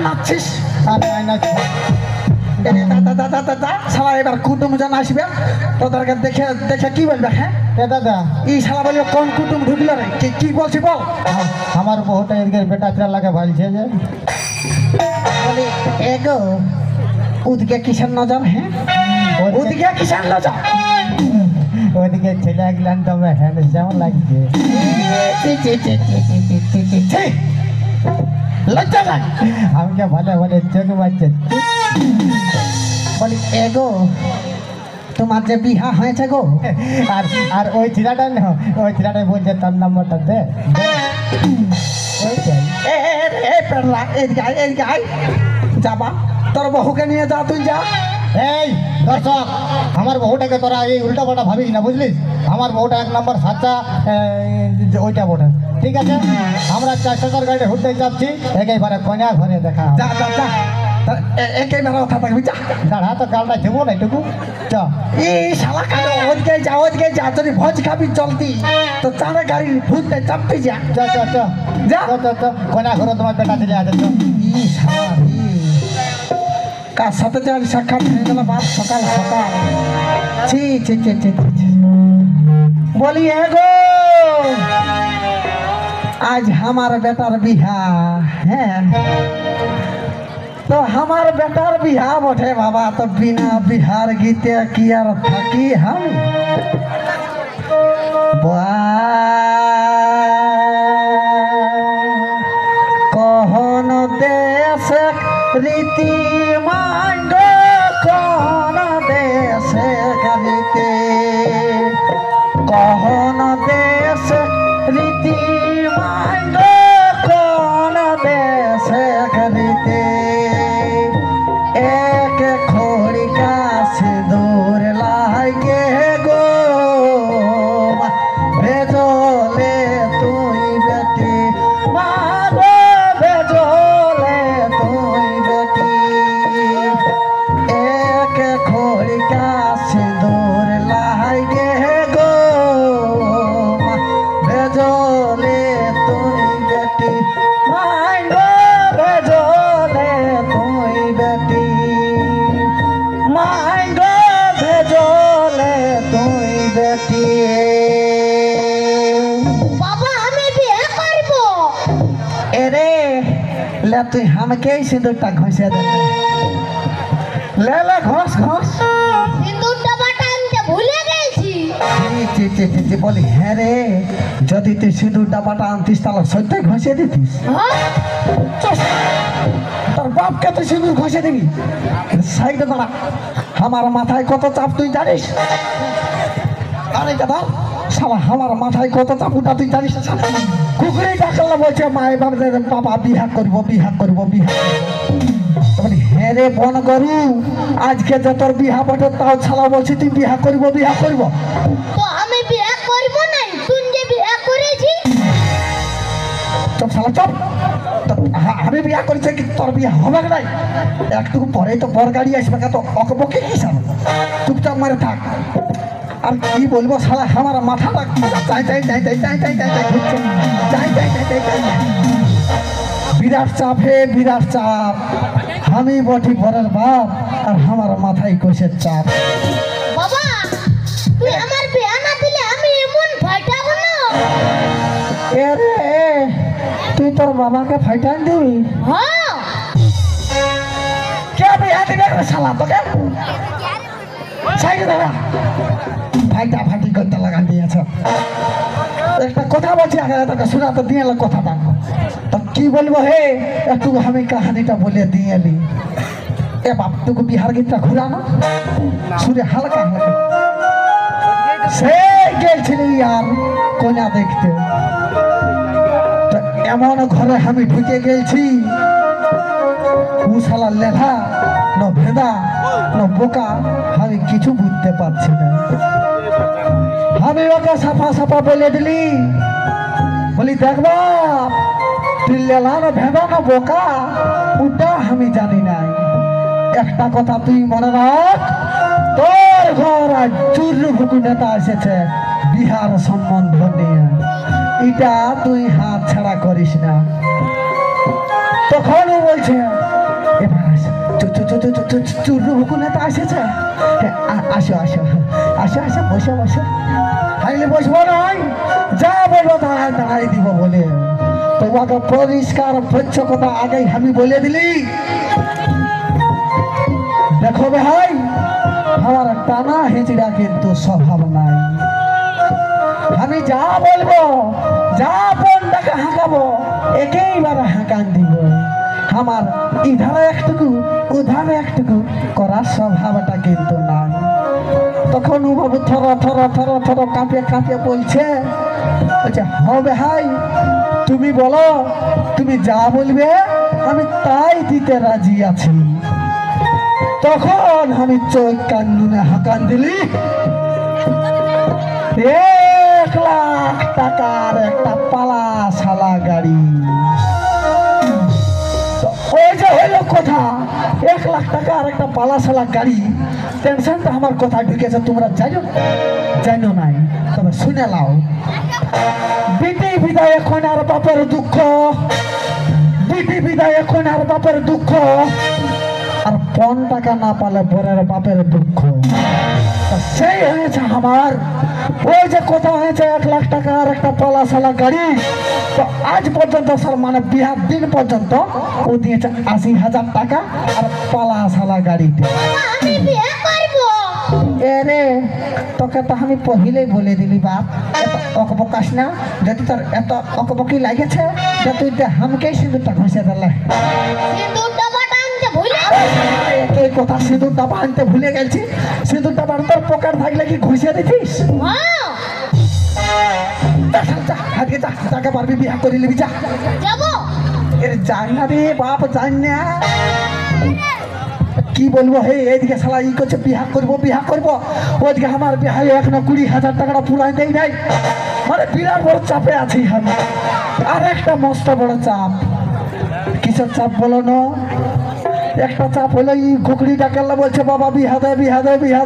নাচছিস আর দাদা শালা এবার কুটুম জন আসবে তোদেরকে দেখে দেখে কি বলবে? হ্যাঁ দাদা এই শালা বলবে কোন কুটুম ঢুকলো রে? কি বলছি বল? আমার বহুটা এদিকে বেটা চেরা লাগে ভালছে যে বলি এগো ওদিকে কিসের নজর? হ্যাঁ ওদিকে কিসের নজর? ওদিকে ছেলে গেলেন তবে হ্যান্ডসাম লাগছে লজ্জা নাই? আমাকে ভালো ভালো চোখ মারছে বলি এগো তোমার যে বিহা হয়েছে গো আর আর ওই ছেলেটা না ওই ছেলেটাই বলছে তার নম্বরটা দে ওইটাই এদিকে আয় যাবা তোর বহুকে নিয়ে যা তুই যা। এই দর্শক আমার বউটাকে তোরা এই উল্টা পাল্টা ভাবিস না বুঝলিস আমার বউটা এক নম্বর সাচ্চা ওইটা বটে ঠিক আছে আমরা 400 গাড়ি ঘুরতে যাচ্ছি একেবারে কন্যা ঘরে দেখা যা যা যা একেবারে কথা থাকবি যা। দাঁড়া তো গালটা দেবো না এটুকু চ এই শালা কালো ওদিকে যা যদি ভোজ খাবি চলতি তো চারে গাড়ি ঘুরতে চাপতে যা চ চ চ যা কন্যা ঘরে তোমার বেটা দিলে আছে তো ই শালা কার সাথে যার সাক্ষাৎ হয়ে গেল বাপ সকাল সকাল ছি ছি ছি ছি ছি। বলি গো আজ আমার বেটার বিহা। হ্যাঁ তো আমার বেটার বিহা বটে বাবা তো বিনা বিহার গীতে কি আর থাকি हम কহন দেশ রীতি মাঙ্গ কহন দেশ রীতি কহন দেশ রীতি মাঙ্গ কহন দেশ রীতি এক খড়ি কাছ দূর লাগে গো ভেজলে তুই বেটি মাগো ভেজলে তুই বেটি এক খড়ি কাছ দূর লাগে গো ভেজলে তুই বেটি মাগো ভেজলে তুই বেটি মাগো ভেজলে তুই বেটি। বাবা আমি বিয়ে করব। এরে লে তুই আমাকেই সিঁদুরটা ঘষে দে লে ঘষ ঘষ সিঁদুরটা বাটা আনতে ভুলে গেছি। বলি হ্যাঁ রে যদি তুই সিঁদুরটা বাটা আনতিস তাহলে সত্যি ঘষে দিতিস? হ্যাঁ তোর বাপকে তুই সিঁদুর ঘষে দিবি? সাইডে দাঁড়া আমার মাথায় কত চাপ তুই জানিস? আরে দাদা শালা আমার মাথায় কত চাপ ওটা তুই জানিস না? কুকুরে ডাকলা বলছে মায়ের বাবা বিহা করবো বিহা করবো বিহা বলি হ্যাঁ রে বন গরু আজকে যে তোর বিহা বটে তাও ছাড়া বলছি তুই বিহা করবো বিহা করবো। তো আমি বিয়ে করব না তুই যে বিয়ে করেছি। চপ শালা চপ আমি বিয়া করেছি কি তোর বিয়া হবে নাই? একটু পরে তো বর গাড়ি আসবে তো অকবকে কি শালা চুপচাপ মারে থাক। আর কি বলবো শালা আমার মাথাটা চাই চাই চাই চাই চাই চাই চাই চাই ঘুরছে চাই চাই চাই চাই চাই বিরাট চাপ হে বিরাট চাপ আমি বটি বরের বাপ আর আমার মাথায় কোষের চাপ। বাবা তুই আমার বিয়ে না দিলে আমি এমন ফাটাবো না। এরে তুই তোর বাবাকে ফাইটান দিবি? হ্যাঁ কে বিয়া দিবে রে শালা তোকে? সাইডে দাঁড়া ফাইটা ফাইটি করতে লাগান দিয়েছে। একটা কথা বলছি আগে তোকে শোনাতে দিয়ে এলো কথাটা তো কি বলবো হে একটু আমি কাহানিটা বলে দিয়ে এলি। এ বাপ তোকে বিহার গীতটা ঘুরানো সুরে হালকা হালকা সে গেছিলি আর কন্যা দেখতে তো এমন ঘরে আমি ঢুকে গেছি উশালা লেধা ন ভেদা ন বোকা আমি কিছু বুঝতে পারছি না। আমি ওকে সাফা সাফা বলে দিলি বলি দেখবা তুই লেলা না ভেদা না বোকা ওটা আমি জানি নাই। একটা কথা তুই মনে রাখ তোর ঘর আজ চুরভুকু নেতা এসেছে বিহার সম্বন্ধ নিয়ে এটা তুই হাত ছাড়া করিস না। তখন ও বলছে এবার চুরু হুকুনে তো এসেছে আসো আসো আসো আসো বসো বসো হাইলে বসবো নয় যা বলবো দাঁড়ায় দাঁড়াই দিব বলে তোমাকে পরিষ্কার পরিচ্ছন্নতা আগেই আমি বলে দিলি দেখো ভাই আমার টানা হিচড়া কিন্তু স্বভাব নাই আমি যা বলবো যা বোনটাকে হাঁকাবো একেইবারে হাঁকান দিব আমার ইধারে একটুকু উধারে একটুকু করার স্বভাবটা কিন্তু নাই তখন ও বাবু থর থর থর থর কাঁপিয়ে কাঁপিয়ে বলছে হবে হাই তুমি বলো তুমি যা বলবে আমি তাই দিতে রাজি আছি তখন আমি চোখ কান্দুনে হাঁকান দিলি 1,00,000 টাকার একটা পালা শালা গাড়ি ওই যে হইল কথা 1,00,000 টাকার একটা পালা শালা গাড়ি টেনশনটা আমার কথা ঢুকেছে তোমরা জানো নাই তবে শুনে নাও বিটি বিদায় এখন আর বাপের দুঃখ বিটি বিদায় এখন আর বাপের দুঃখ আর 5 টাকা না পালে বরের বাপের দুঃখ সেই হয়েছে আমার ওই যে কথা হয়েছে 1,00,000 টাকার একটা পালা শালা গাড়ি তো আজ পর্যন্ত স্যার মানে বিহার দিন পর্যন্ত ও দিয়েছে 80,000 টাকা আর পালা শালা গাড়িতে আমি বিয়ে করব এরে তোকে তো আমি পহিলেই বলে দিলি বাপ এত অকবকাস না যদি তোর এত অকবকি লাগেছে যে তুই হামকেই সিঁদুরটা ঘষে দিলে সিঁদুরটা বাটানতে ভুলে এই কথা সিঁদুরটা বাঁধতে ভুলে গেছি সিঁদুরটা বাঁধ তোর পকেট থাকলে কি ঘষে দিতিস হ্যাঁ আজকে যা টাকা পারবি বিয়া করে নিবি যা যাব এর যাই না রে বাপ যাই না কি বলবো হে এইদিকে শালা ই করছে বিহা করবো ওইদিকে আমার বিহাই এখনো 20,000 টাকাটা পুরাই দেয় নাই মানে বিরাট বড় চাপে আছি আমি আর একটা মস্ত বড় চাপ কিসের চাপ বলো না একটা চাপ হলো ই ঘুগড়ি ডাকাল্লা বলছে বাবা বিহা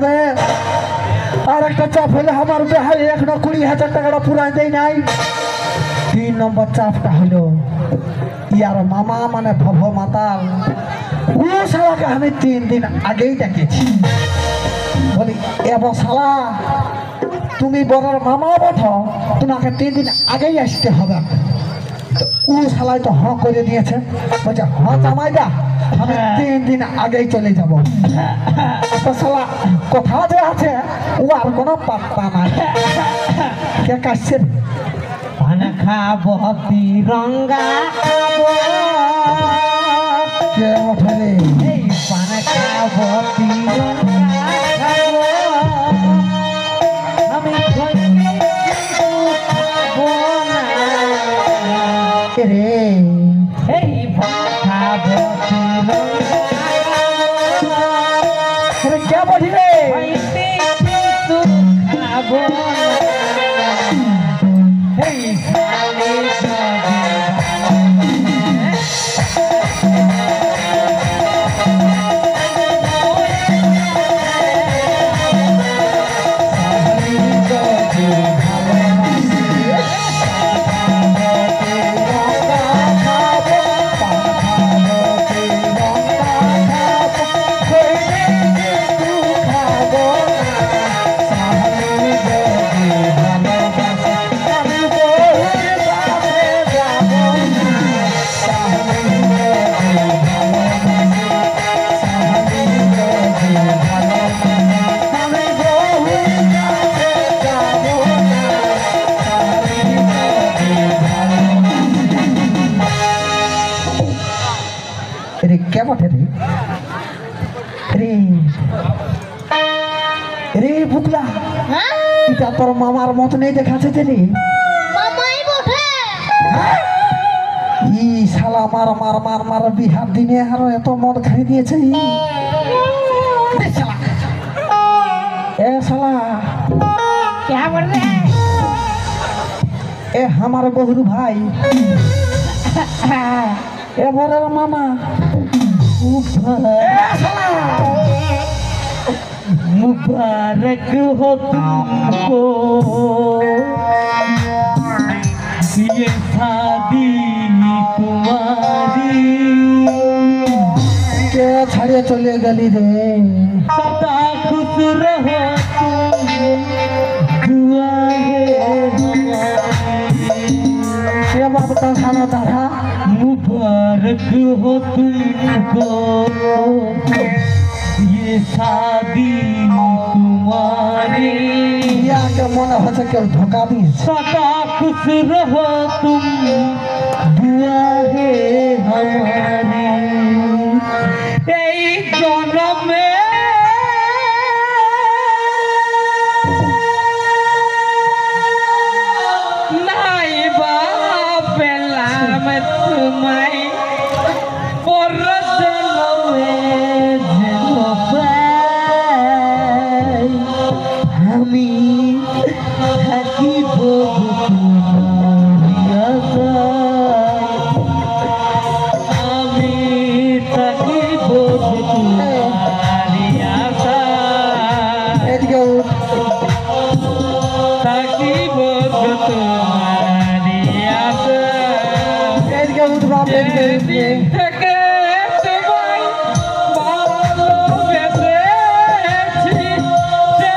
দে আর একটা চাপ হলো আমার বিহাই এখনো 20,000 টাকাটা পুরাই দেয় নাই 3 নম্বর চাপটা হলো ইয়ার মামা মানে ভব মাতাল ও শালাকে আমি 3 দিন আগেই ডেকেছি বলি এবার শালা তুমি বড়ার মামা বঠো তোমাকে 3 দিন আগেই আসতে হবে তো ও শালাই তো হ্যাঁ করে দিয়েছে বলছে হ্যাঁ জামাই দা আমি 3 দিন আগেই চলে যাব তো শালা কথা যে আছে ও আর কোনো পাত্তা নাই কে কাটছে পান খাবো তিরঙ্গা খাবো কে ওঠে এই পান খাবো তিরঙ্গা খাবো আমি খাবো না রে এই পান খাবো তিরঙ্গা রে কে বলি রে কিন্তু খাবো না এই সালে রে কে বটে রে রে রে বুকলা হ্যাঁ এটা তোর মামার মত নেই দেখাচ্ছে যে রে মামাই বটে ই শালা মার বিহার দিনে আরো এত মদ খাই দিয়েছে এ শালা क्या बोल रहे हैं এ আমার বহুরু ভাই এ বড়ের মামা मुबारक हो तुमको ये शादी तुम्हारी गली रे सदा खुश रहो तुम दुआ है ये बाप का खाना दाढ़ा मुबारक हो तुमको ये शादी तुम्हारी या के मन हो सके धोखा भी सदा खुश रहो तुम दुआ है हमारी এই জন্মে নাই বা পেলাম তোমায় পর জন্মে যেন পাই আমি থাকিব তোমারি আশায় আমি থাকিব তোমারি আশায় এদিকে উঠ থাকিব তোমারি আশায় এদিকে উঠ বাপ এদিকে যেদিন থেকে তোমায় ভালোবেসেছি সেদিন থেকে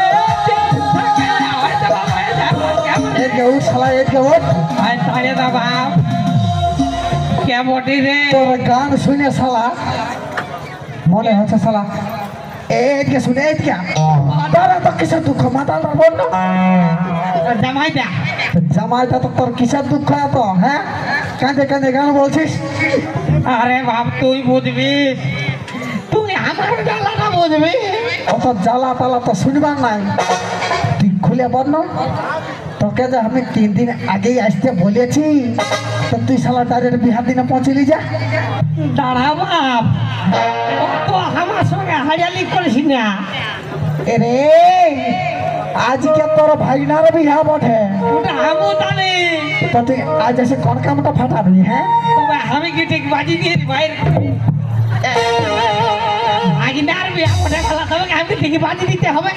হয়তো বা হয়ে যাবো কেমন এদিকে উঠ শালা এদিকে উঠ আয় তাড়ে দা বাপ কেমন রে তোর গান শুনে শালা মনে হচ্ছে শালা এদিকে শুনে এদিকে তোরা তো কিসের দুঃখ মাতালটা বল না জামাই দা জামাইটা তো তোর কিসের দুঃখ এত হ্যাঁ কাঁদে কাঁদে গান বলছিস আরে বাপ তুই বুঝবি তুই আমার জ্বালাটা বুঝবি অত জ্বালা তালা তো শুনবার নাই তুই খুলে বল না তোকে যে আমি 3 দিন আগেই আসতে বলেছি তো তুই শালা ডাইরেক্ট বিহার দিনে পৌঁছলি যা দাঁড়া বাপ ও তো আমার সঙ্গে হারিয়ালি করিস না এরে আজকে তোর ভাইনার বিহা বটে ওটা আমও জানি তো তুই আজ এসে কোন কামটা ফাটাবি হ্যাঁ তবে আমি কি ঠিক বাজি দিয়ে বাইরে আগিনার বিয়া ওটা খেলা তবে আমি ঠিক বাজি দিতে হবে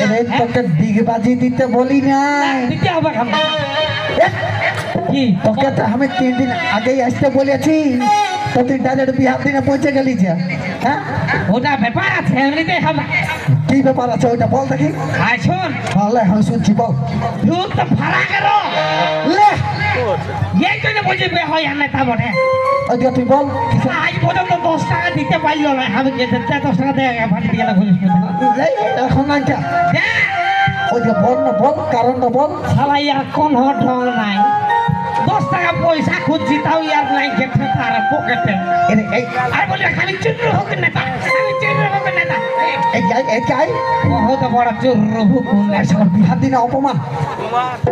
এরে তোকে ডিগবাজি দিতে বলি নাই দিতে হবে কি তোকে তো আমি 3 দিন আগেই আসতে বলেছি তো তুই ডাইরেক্ট বিহার দিনে পৌঁছে গেলি যে হ্যাঁ ওটা ব্যাপার আছে এমনিতে হবে কি ব্যাপার আছে ওইটা বল দেখি আয় শোন তাহলে আমি শুনছি বল তুই তো ভাড়া করো লে এই জন্য বলছি বে হয় আর না তা বটে ওইটা তুই বল আজ পর্যন্ত 10 টাকা দিতে পারলো না আমি যেতে 10 টাকা দিয়ে ভাড়া দিয়ে গেলে পুলিশ এই, এখন না কে ওইটা বল না বল কারণটা বল শালা ইয়ার কোন ঢং নাই 10 টাকা পয়সা খুঁজছি তাও ইয়ার নাই গেছে তার পকেটে এরে এই আর বলে খালি চুর হোক না তা খালি চুর হোক না তা এই যাই বহুত বড় চুর হোক না সব বিহার দিনে অপমান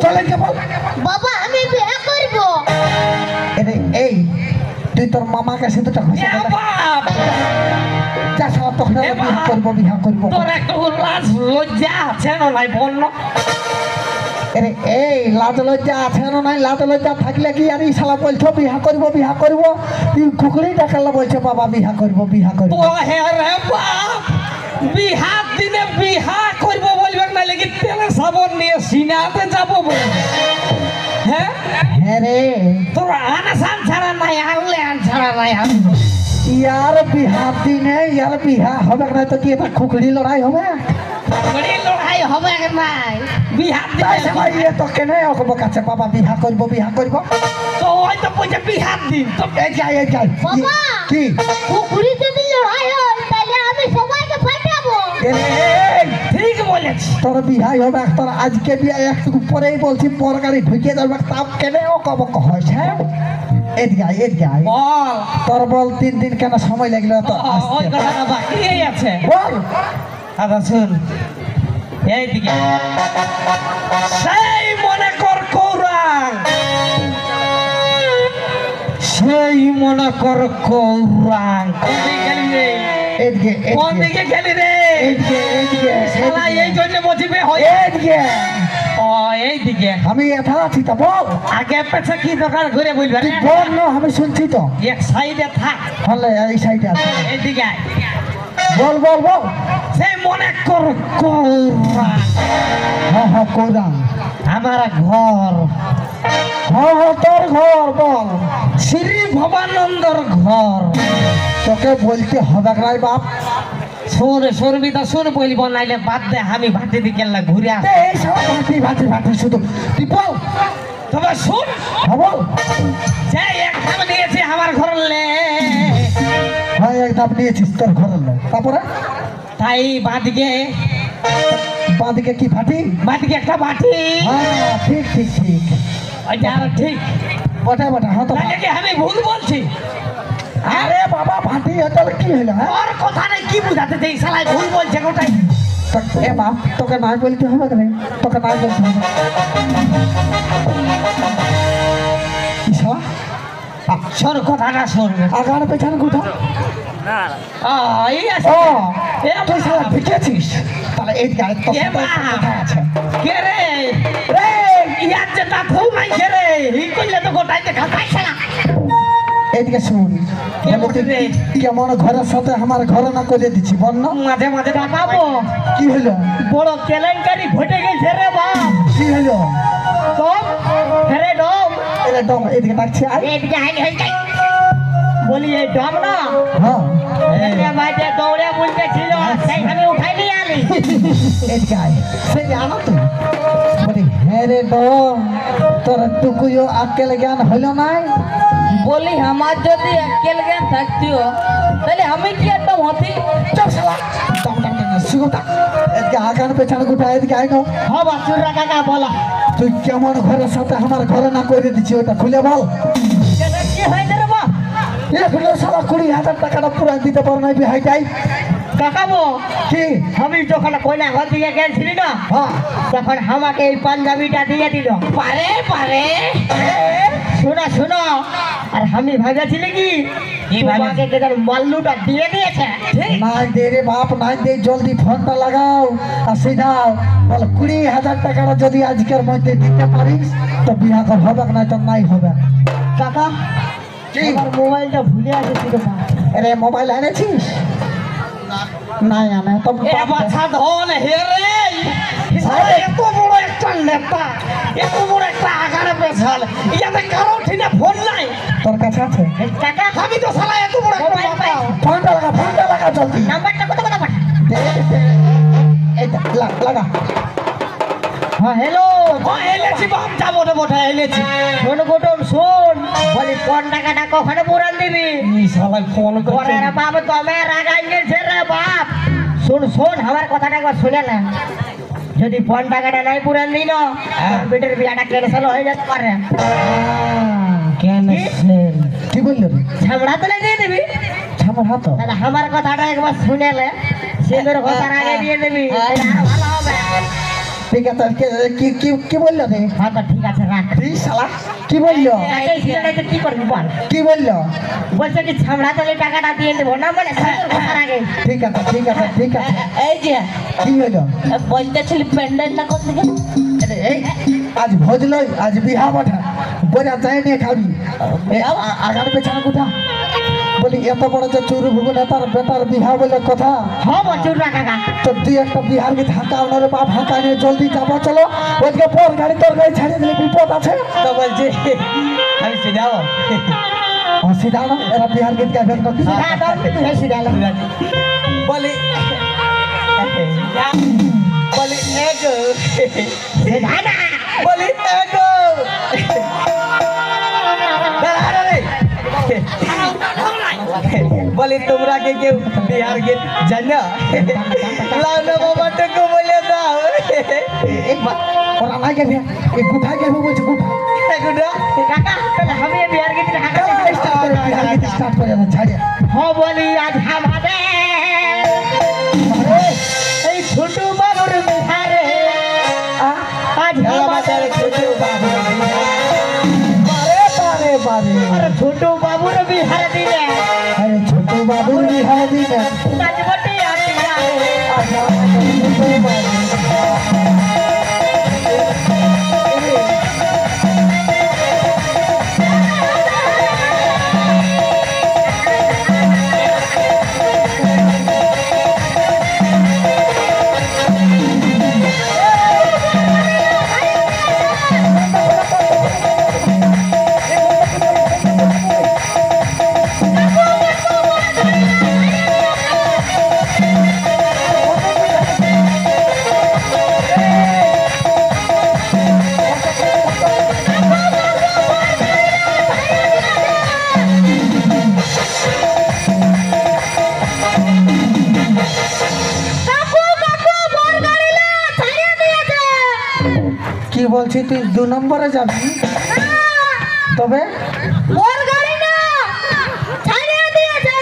চলে কে বল বাবা আমি বিয়ে করব এরে এই তুই তোর মামাকে সিঁদুরটা ঘষে এ দে বাপ যা সব তখন এ বাপ! বিহা করবো তোর একটু লাজ লজ্জা আছে না নাই বন্য এরে এই লাজ লজ্জা আছে না নাই লাজ লজ্জা থাকলে কি আর এই শালা বলছো বিহা করবো তুই খুকড়ি ডাকাল্লা বলছে বাবা বিহা করবো তো হে রে বাপ বিহার দিনে বিহা করব বলবে না লাগি তেলে সাবন নিয়ে সিনাতে যাব বলে হ্যাঁ হ্যাঁ রে তোর আনাসান ছাড়া নাই আনলে আন ছাড়া নাই আমি ইয়ার বিহার দিনে ইয়ার বিহা হবে না তো কি এটা খুকড়ি লড়াই হবে বড়ি লড়াই হবে নাই বিহার তাই দিনে সবাই ইয়ে তো কেন অকব কাছে বাবা বিহা করবো তো ওই তো বলছে বিহার দিন তো এই যাই বাবা! কি পুকুরি যদি লড়াই হয় তাহলে আমি সবাইকে ফাটাবো এরে এই, ঠিক বলেছি তোর বিহাই হবে তোর আজকে বিয়া একটু পরেই বলছি পর গাড়ি ঢুকিয়ে যাবে তাও কেন অকব হয়েছে এদিকে আয় বল তোর বল 3 দিন কেন সময় লাগলো তো ওই কথাটা বাকি আছে বল আচ্ছা শুন এইদিকে সেই মনে কর কৌরাং সেই মনে কর কৌরাং কোন দিকে গেলি রে এদিকে শালা এই জন্য বসিবে হয় এদিকে ও এইদিকে আমি এথা আছি তো বল আগে পেছে কি দরকার ঘুরে বলবে তুই বল না আমি শুনছি তো এক সাইডে থাক তাহলে এই সাইডে আছে এইদিকে আয়। বল সেই মনে কর কৌরাং হ্যাঁ কোদাম আমার ঘর হ্যাঁ তোর ঘর বল শ্রী ভবানন্দর ঘর তোকে বলতে হবে রাই বাপ শুনবি তো শুন বলবো নাইলে বাদ দে আমি ভাতে দিকে ঘুরে আস এই সব ভাটি ভাটি ভাটি শুধু তুই বল তবে শুন হ্যাঁ বল যে এক ধাম নিয়েছি আমার ঘর লে হ্যাঁ একদম নিয়েছিস তোর ঘরের লোক তারপরে তাই বাদিকে বাঁদিকে কি ভাটি বাদিকে একটা বাটি হ্যাঁ ঠিক ঠিক ঠিক ওইটা আরো ঠিক বটে বটে হ্যাঁ তো তাহলে কি আমি ভুল বলছি আরে বাবা ভাটি তাহলে কি হলো হ্যাঁ ওর কথা নেই কি বুঝাতে চাই শালাই ভুল বলছে গোটাই এ বাপ তোকে নাই বলতে হবে রে তোকে নাই বলতে হবে কি শালা শোন কথাটা শোন আগার পেছনে কোথা এই আছে ও এ তুই শালা ঢুকেছিস তাহলে এই গায়ে তো এ মা। কোথায় আছে কে রে রে ইয়ার যে তা থৌ নাই কে রে ই কইলে তো গোটাই দেখা খাইছে না এইদিকে শুন কে বলছে রে? কেমন ঘরের সাথে আমার ঘরে না করে দিচ্ছি বল না মাঝে মাঝে ডাকাবো কি হলো বড় কেলেঙ্কারি ঘটে গেছে রে বাপ কি হলো ডম রে ডম এরে ডম এইদিকে ডাকছি আয় এদিকে হাই হাই যাই বলি এই ডম না হ্যাঁ এতে মাঝে দৌড়ে বলতে ছিল সেই আমি উঠাই নিয়ে আলি এদিকে আয় সেই আনো তুই বলি হ্যাঁ রে ডম তোর টুকুও আক্কেল জ্ঞান হলো নাই বলি আমার যদি একেল জ্ঞান থাকতিও তাহলে আমি কি একটা হতি চল শালা ডম ডম ডম সুগতা এদিকে আগান পেছনে গোটা এদিকে আয় গো হ্যাঁ বাসুরা কাকা বলা তুই কেমন ঘরের সাথে আমার ঘরে না করে দিচ্ছি ওটা খুলে বল এটা কি হয়েছে রে বাপ এখনো সালা 20,000 টাকাটা পুরো দিতে পারো না বিহাইটাই কাকাবো কি আমি যখন কইনা ঘর দিকে গেছিলি না হ্যাঁ তখন আমাকে এই পাঞ্জাবিটা দিয়ে দিল পারে পারে শোনো শোনো আর আমি ভেবেছিলি কি তোমাকে কেদার মল্লুটা দিয়ে দিয়েছে নাই দে রে বাপ নাই দে জলদি ফোনটা লাগাও আর সিধাও বল 20,000 টাকাটা যদি আজকের মধ্যে দিতে পারিস তো বিয়া কর হবে না তো নাই হবে কাকা কি আমার মোবাইলটা ভুলে আসেছি রে বাপ এরে মোবাইল এনেছিস নাই আনে তো বাছা ধন হে রে এত বড় একটা নেতা এত বড় একটা আগারে পেছাল ইয়াতে কারো ঠিনে ফোন নাই তোর কাছে আছে কাকা আমি তো শালা এত বড় একটা নেতা ফোনটা লাগা জলদি নাম্বারটা কত কত পাঠা দে, দে। এই দে, লাগা হ্যাঁ হ্যালো এলেছি বাপ যাবো রে বটে এলেছি শোন গোটন শোন বলি কোন টাকাটা কখনো পুরান দিবি সবাই ফোন ওরে রে বাপ তুমি রাগাই গেছে রে বাপ শোন শোন আমার কথাটা একবার শুনে না যদি ফোন টাকাটা নাই পুরান দিন বেটের বিয়াটা ক্যান্সেল হয়ে যেতে পারে কি বললো রে ঝামড়া তুলে দিয়ে দিবি ছামার হাত তাহলে আমার কথাটা একবার শুনেলে সিঁদুর ঘটার আগে দিয়ে দিবি তাহলে আরো ভালো হবে ঠিক আছে কি কি কি বললো রে হ্যাঁ তো ঠিক আছে রাখ এই শালা কি বললো এই সিঁদুরটা কি করবি বল কি বললো বলছে কি ছামড়া তুলে টাকাটা দিয়ে দেবো না বলে সিঁদুর ঘটার আগে ঠিক আছে ঠিক আছে ঠিক আছে এই যে কি হলো বলতেছিলি প্যান্ডেলটা কোন দিকে এই আজ ভোজ লই আজ বিহা বঠা বোঝা যায় নিয়ে খাবি আগার পেছনে কোথা বলি এত বড় যে চুরু ভুগু নেতার বেটার বিহা বলে কথা হ্যাঁ বচুর কাকা তো তুই একটা বিহার কে ঢাকা ওনারে বাপ ঢাকা নিয়ে জলদি যাবো চলো ওইদিকে পর গাড়ি তোর গাড়ি ছাড়িয়ে দিলে বিপদ আছে তো বলছি আমি সিধাও সিধা না এরা বিহার গীত গাইবেন না হ্যাঁ দাও তুই হেসে গেল বলি বলি এগো দাদা বলি এগো বলি তোমরা কে কেউ বিহার গীত জানো লাউনা বাবাটাকে বলে দাও ওরা নাই গেবে এই কোথায় গেবে বলছে কোথায় কাকা তাহলে আমি বিহার গীত ঢাকা বিহার গীত স্টার্ট করে না ছাড়িয়ে হ্যাঁ বলি আজ আমাদের এই ছোট বাবুর বিহারে আজ আমাদের ছোট বাবুর বারে বারে বারে আর ছোট বাবুর বিহার দিলে আরে ছোট বাবু বিহার দিনে নাচবটি আসি আচ্ছা ছোট বাবু কি বলছি তুই 2 নম্বরে যাবি? তবে বর গাড়ি না ছাড়িয়ে দিয়েছে।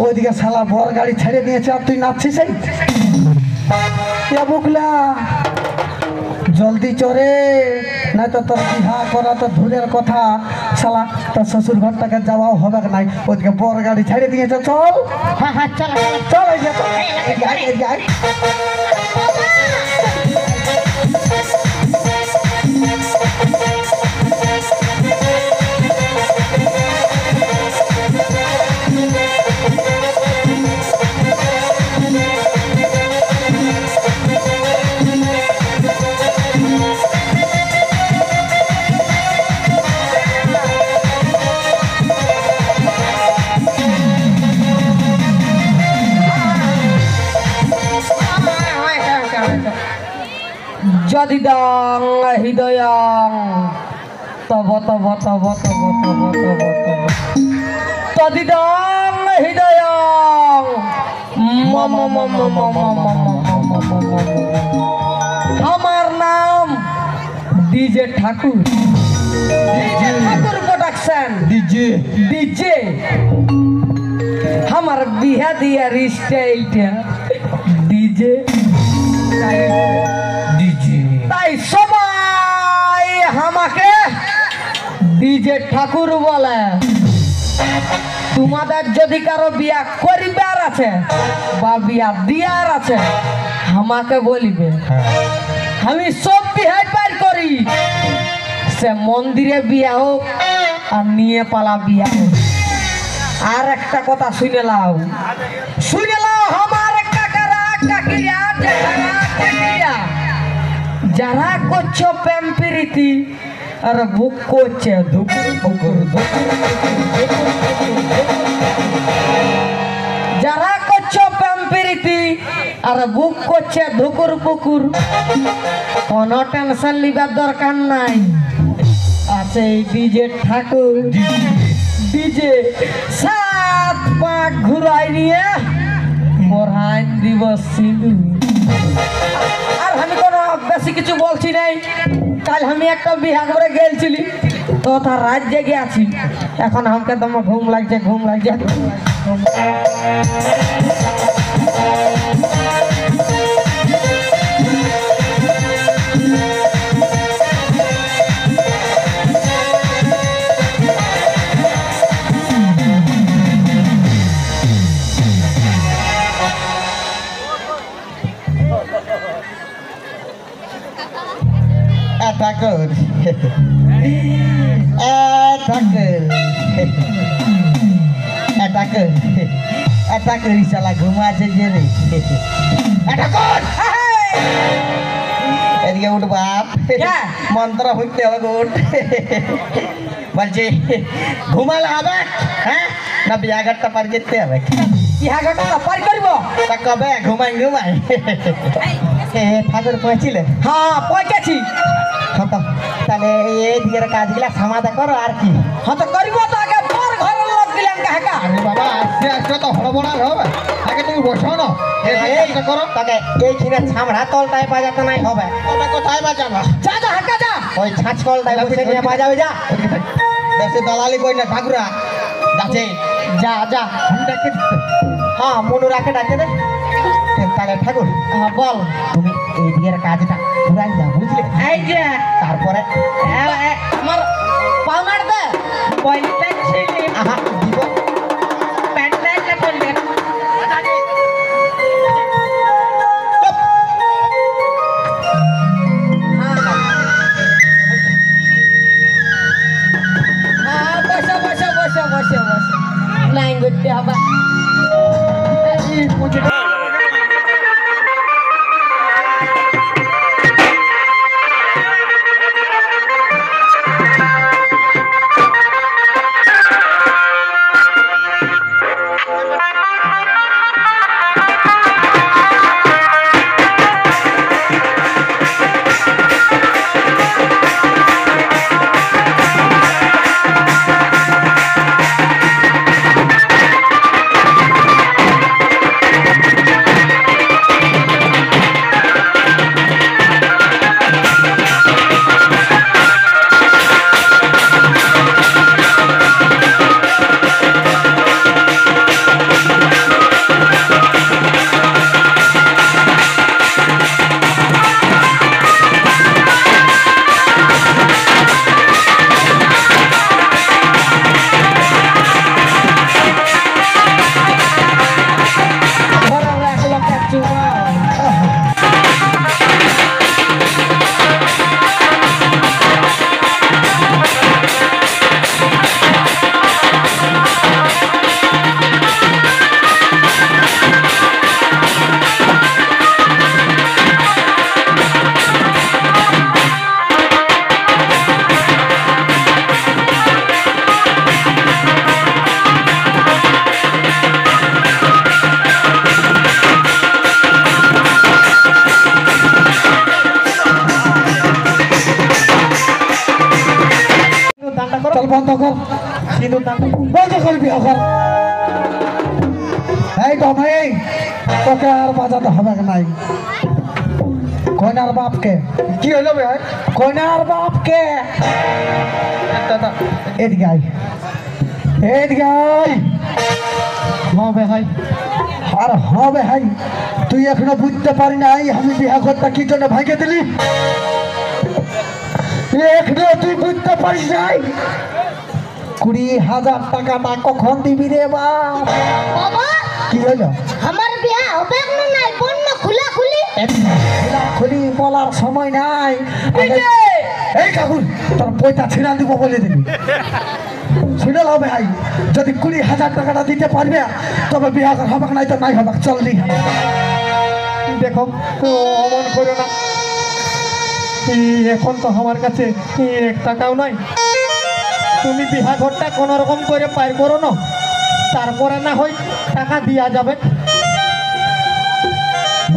ওইদিকে শালা বর গাড়ি ছেড়ে দিয়েছে আর তুই নাচছিস এই বুকলা জলদি চরে না তো তোর বিহা করা তো দূরের কথা শালা তোর শ্বশুর ঘরটাকে যাওয়াও হবে নাই ওইদিকে বর গাড়ি ছেড়ে দিয়েছে চল হ্যাঁ হ্যাঁ চল চল এই যে চল এদিকে আয়, এদিকে আয়। যদি দং হৃদয়ং তব তব তব তব তব তব তব তদি দং হৃদয়ং মম মম মম মম মম আমার নাম ডিজে ঠাকুর ডিজে ঠাকুর প্রোডাকশন ডিজে ডিজে আমার বিহা দিয়ার স্টাইলটা ডিজে তাই সবাই আমাকে ডিজে ঠাকুর বলে। তোমাদের যদি কারো বিয়া করিবার আছে বা বিয়া দিয়ার আছে আমাকে বলিবে, আমি সব বিহাই পার করি, সে মন্দিরে বিয়া হোক আর নিয়ে পালা বিয়া হোক। আর একটা কথা শুনে লাও আমার কাকারা কাকিরা জেঠারা জেঠিরা যারা করছো প্রেম প্রীতি আর বুক করছে ধুকুর ধুকুর যারা করছো প্রেম প্রীতি আর বুক করছে ধুকুর পুকুর, কোনো টেনশন লিবার দরকার নাই, আছে ডিজে ঠাকুর। ডিজে 7 পাক ঘুরাই নিয়ে পড়াইন দিব সিঁদুর। আর আমি কোনো বেশি কিছু বলছি নাই। কাল আমি একটা বিহা করে গেলছিলি তো তার রাত জেগে আছি, এখন আমাকে তোমার ঘুম লাগছে ঘুম লাগছে। ঠাকুর ঠাকুর ঠাকুর শালা ঘুমাচ্ছে যে রে ঠাকুর এদিকে উঠ বাপ, মন্ত্র হইতে হবে উঠ। বলছি ঘুমালে হবে হ্যাঁ না বিয়াঘরটা পার যেতে হবে? বিহাঘরটা পার করব তা কবে ঘুমাই ঘুমাই ঠাকুর পৌঁছিলে? হ্যাঁ পৌঁছেছি। তাহলে এই দিকের কাজগুলা সমাধা করো আর কি। হ্যাঁ তো করিব তো আগে বর ঘরের লোক দিলাম কাকা। আরে বাবা আস্তে আস্তে তো হড়বড় হবে, আগে তুমি বসো না এইটা করো। তাকে এইখানে ছামড়া তলটায় বাজাতে নাই হবে, তবে কোথায় বাজাবা? যা যা হাঁকা যা, ওই ছাঁচ কলটায় বসে নিয়ে বাজাবে যা। বেশি দালালি কই না ঠাকুরা যাচ্ছে, যা যা ডাকে হ্যাঁ মনুরাকে ডাকে দে। তাহলে ঠাকুর হ্যাঁ বল। তুমি এই দিকের কাজটা পুরাই যা বুঝলে, এই যে তারপরে আমার পাউনার দে পয়সা ছিলি আহা দিব প্যান্ডেলটা করলে বসে বসে বসে বসে বসে নাই করতে হবে। বন্ধ কর, সিঁদুর দান বন্ধ কর, বিয়া কর। এই টমাই, তোকে আর বাজাতে হবে নাই। কইনার বাপকে, কি হলো ভাই? কইনার বাপকে দাদা এদিকে আয়, এদিকে আয়। হ্যাঁ ভাই, আর হবে হাই, তুই এখনো বুঝতে পারি নাই আমি বিয়া ঘরটা কি জন্য ভাঙে দিলি? এখনো তুই বুঝতে পারিস নাই? 20,000 টাকাটা কখন দিবি রে বাপ? বাবা কি হলো? আমার বিয়া হবে না নাই বন্য খুলা খুলি খুলি বলার সময় নাই। এই কাকুর তোর বইটা ছিঁড়া দিব বলে দিবি। শুনে হবে হাই, যদি 20,000 টাকাটা দিতে পারবে তবে বিয়া ঘর হবে নাই তো নাই হবে, চললি। দেখো তো অমন করো না, এখন তো আমার কাছে 1 টাকাও নাই। তুমি বিহা ঘরটা কোনো রকম করে পার করো না, তারপরে না হয় টাকা দিয়া যাবে।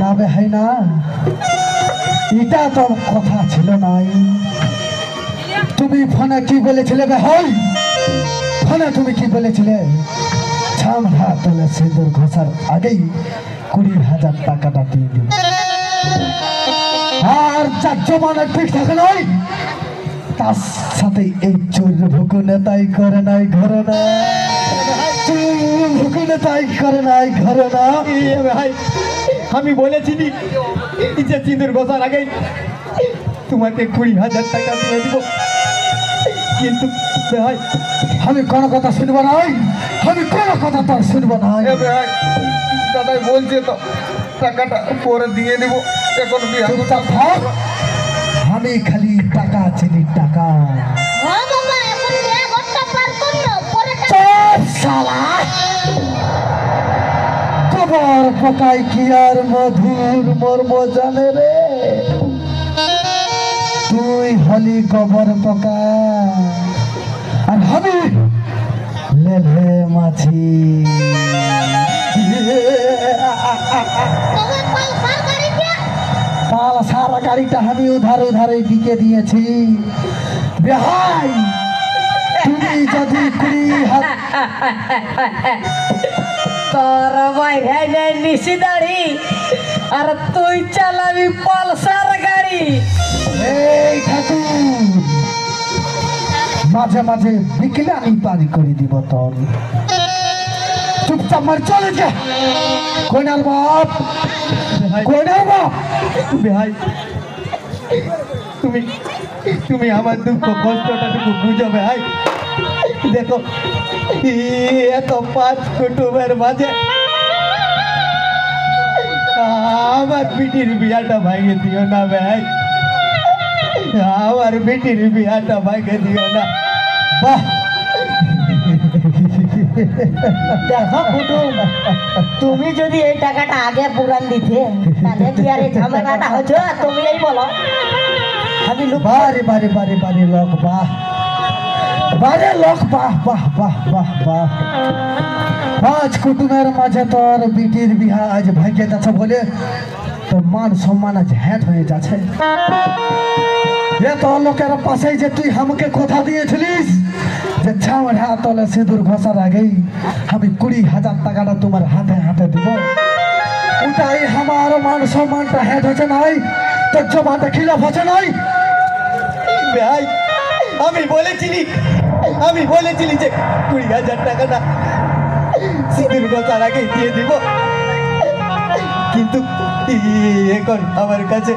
না বে হাই না, এটা তো কথা ছিল নাই। তুমি ফোনে কি বলেছিলে বে হাই? ফোনে তুমি কি বলেছিলে? ছামড়া তলে সিঁদুর ঘষার আগেই 20,000 টাকাটা দিয়ে দিল। আর যার জমানা ঠিক থাকে নাই, তার সাথে এই চোর ভুকুনে তাই করে নাই ঘরে না, চোর ভুকুনে তাই করে নাই ঘরে না। ভাই আমি বলেছিলি যে সিঁদুর ঘষার আগেই তোমাকে 20,000 টাকা দিয়ে দিব, কিন্তু ভাই আমি কোনো কথা শুনবো নাই, আমি কোনো কথা তোর শুনবো নাই। ভাই দাদাই বলছে তো টাকাটা পরে দিয়ে দিব, এখন চুপচাপ থাক। আমি খালি টাকা চিনি, টাকা। হ্যাঁ বাবা এখন বিয়া ঘরটা পার করলো পরে চুপ শালা, কবর পকাই কি আর মধুর মর্ম জানে রে? তুই হলি কবর পকা আর আমি লেলে মাছি। তবে পালসার গাড়ি দিয়া পাল সারা গাড়িটা আমি উধারে বিকে দিয়েছি। বেহাই, তুমি যদি 20,000 তোর ভাই ভাই নাই নিশি দাড়ি আর তুই চালাবি পালসার গাড়ি। এই ঠাকুর, মাঝে মাঝে বিকেলে আমি পানি করে দিব তোর। চুপচাপ মার চলে যা। কইনার বাপ, কইনার বাপ। ভাই তুমি তুমি আমার দুঃখ কষ্টটাটুকু বুঝো ভাই। দেখো এত 5 কুটুমের মাঝে আমার বিটির বিয়াটা ভাঙে দিও না ভাই, আমার বিটির বিয়াটা ভাঙে দিও না। বাহ, দেখো কুটুম, তুমি যদি এই টাকাটা আগে পুরান দিতে তাহলে কি আর এই ঝামেলাটা হচ্ছে? তুমি এই বলো। আমি লোক বারে বারে বারে বারে লোক বাহ, বারে লোক বাহ বাহ বাহ বাহ বাহ। 5 কুটুমের মাঝে তোর বিটির বিহা আজ ভাঙে যাচ্ছে বলে তোর মান সম্মান আজ হ্যাট হয়ে যাচ্ছে। এত লোকের পাশে যে তুই আমাকে কথা দিয়েছিলিস যে ছামড়া তলে সিঁদুর ঘষার আগেই আমি 20,000 টাকাটা তোমার হাতে হাতে দিব, ওটাই আমার মান সম্মানটা হ্যাট হচ্ছে নাই, তোর জমাতে খিলাফ হচ্ছে নাই। ভাই আমি বলেছিলি যে 20,000 টাকাটা সিঁদুর ঘষার আগে দিয়ে দিব, কিন্তু এখন আমার কাছে